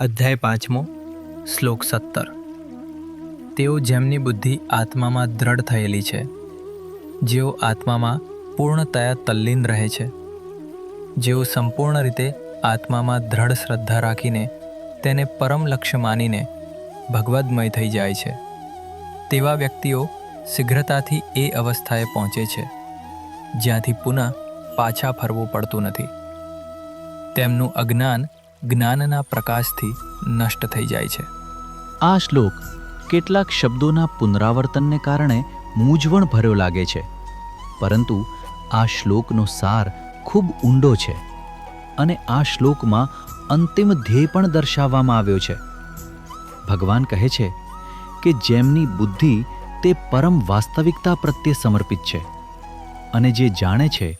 અધ્યાય 5 શ્લોક 17. તેઓ જેમની બુદ્ધિ આત્મામાં દ્રઢ થયેલી છે, જેઓ આત્મામાં પૂર્ણતયા તલ્લીન રહે છે, જેઓ સંપૂર્ણ રીતે આત્મામાં દ્રઢ શ્રદ્ધા રાખીને તેને પરમ લક્ષ્ય માનીને ભગવદ્મય થઈ જાય છે, તેવા વ્યક્તિઓ શીઘ્રતાથી એ અવસ્થાએ પહોંચે છે જ્યાંથી પુનઃ પાછા ફરવું પડતું નથી. તેમનું અજ્ઞાન જ્ઞાનના પ્રકાશથી નષ્ટ થઈ જાય છે. આ શ્લોક કેટલાક શબ્દોના પુનરાવર્તનને કારણે મૂંઝવણ ભર્યો લાગે છે, પરંતુ આ શ્લોકનો સાર ખૂબ ઊંડો છે અને આ શ્લોકમાં અંતિમ ધ્યેય પણ દર્શાવવામાં આવ્યો છે. ભગવાન કહે છે કે જેમની બુદ્ધિ તે પરમ વાસ્તવિકતા પ્રત્યે સમર્પિત છે અને જે જાણે છે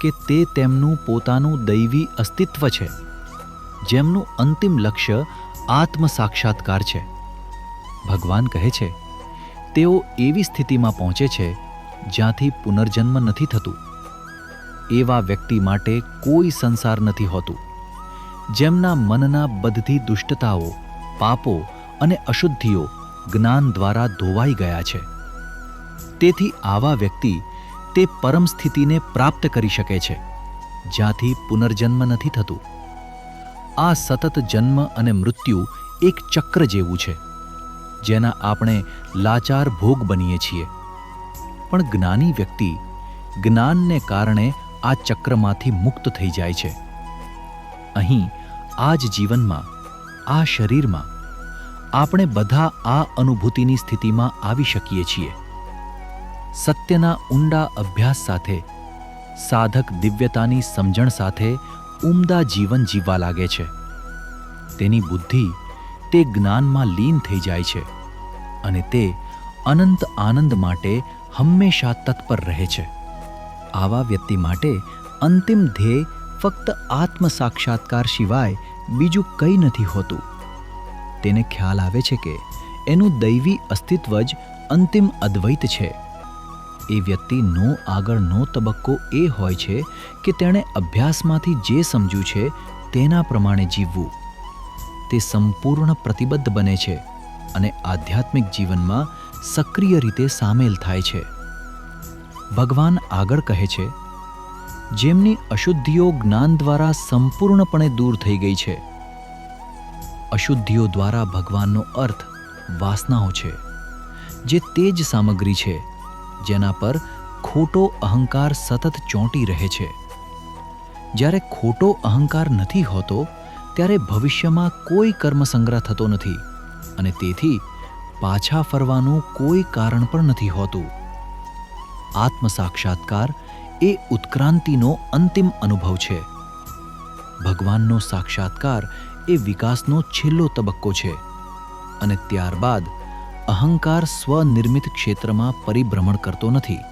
કે તે તેમનું પોતાનું દૈવી અસ્તિત્વ છે, જેમનું અંતિમ લક્ષ્ય આત્મ સાક્ષાત્કાર છે. ભગવાન કહે છે તેઓ એવી સ્થિતિમાં પહોંચે છે જ્યાંથી પુનર્જન્મ નથી થતું. એવા વ્યક્તિ માટે કોઈ સંસાર નથી હોતું, જેમના મનના બધી દુષ્ટતાઓ, પાપો અને અશુદ્ધિઓ જ્ઞાન દ્વારા ધોવાઈ ગયા છે. તેથી આવા વ્યક્તિ તે પરમ સ્થિતિને પ્રાપ્ત કરી શકે છે જ્યાંથી પુનર્જન્મ નથી થતું. આ સતત જન્મ અને મૃત્યુ એક ચક્ર જેવું છે, જેના આપણે લાચાર ભોગ બનીએ છીએ. પણ જ્ઞાની વ્યક્તિ જ્ઞાનને કારણે આ ચક્રમાંથી મુક્ત થઈ જાય છે. અહીં આ જ જીવનમાં, આ શરીરમાં આપણે બધા આ અનુભૂતિની સ્થિતિમાં આવી શકીએ છીએ. સત્યના ઊંડા અભ્યાસ સાથે સાધક દિવ્યતાની સમજણ સાથે ઉમદા જીવન જીવવા લાગે છે. તેની બુદ્ધિ તે જ્ઞાનમાં લીન થઈ જાય છે અને તે અનંત આનંદ માટે હંમેશા તત્પર રહે છે. આવા વ્યક્તિ માટે અંતિમ ધ્યેય ફક્ત આત્મ સાક્ષાત્કાર સિવાય બીજું કંઈ નથી હોતું. તેને ખ્યાલ આવે છે કે એનું દૈવી અસ્તિત્વ જ અંતિમ અદ્વૈત છે. એ વ્યક્તિનો આગળનો તબક્કો એ હોય છે કે તેણે અભ્યાસમાંથી જે સમજ્યું છે તેના પ્રમાણે જીવવું. તે સંપૂર્ણ પ્રતિબદ્ધ બને છે અને આધ્યાત્મિક જીવનમાં સક્રિય રીતે સામેલ થાય છે. ભગવાન આગળ કહે છે, જેમની અશુદ્ધિઓ જ્ઞાન દ્વારા સંપૂર્ણપણે દૂર થઈ ગઈ છે. અશુદ્ધિઓ દ્વારા ભગવાનનો અર્થ વાસનાઓ છે, જે તે જ સામગ્રી છે જેના પર ખોટો અહંકાર સતત ચોંટી રહે છે. જ્યારે ખોટો અહંકાર નથી હોતો ત્યારે ભવિષ્યમાં કોઈ કર્મ સંગ્રહ થતો નથી અને તેથી પાછા ફરવાનું કોઈ કારણ પણ નથી હોતું. આત્મ સાક્ષાત્કાર એ ઉત્ક્રાંતિનો અંતિમ અનુભવ છે. ભગવાનનો સાક્ષાત્કાર એ વિકાસનો છેલ્લો તબક્કો છે અને ત્યારબાદ અહંકાર સ્વનિર્મિત ક્ષેત્રમાં પરિભ્રમણ કરતો નથી.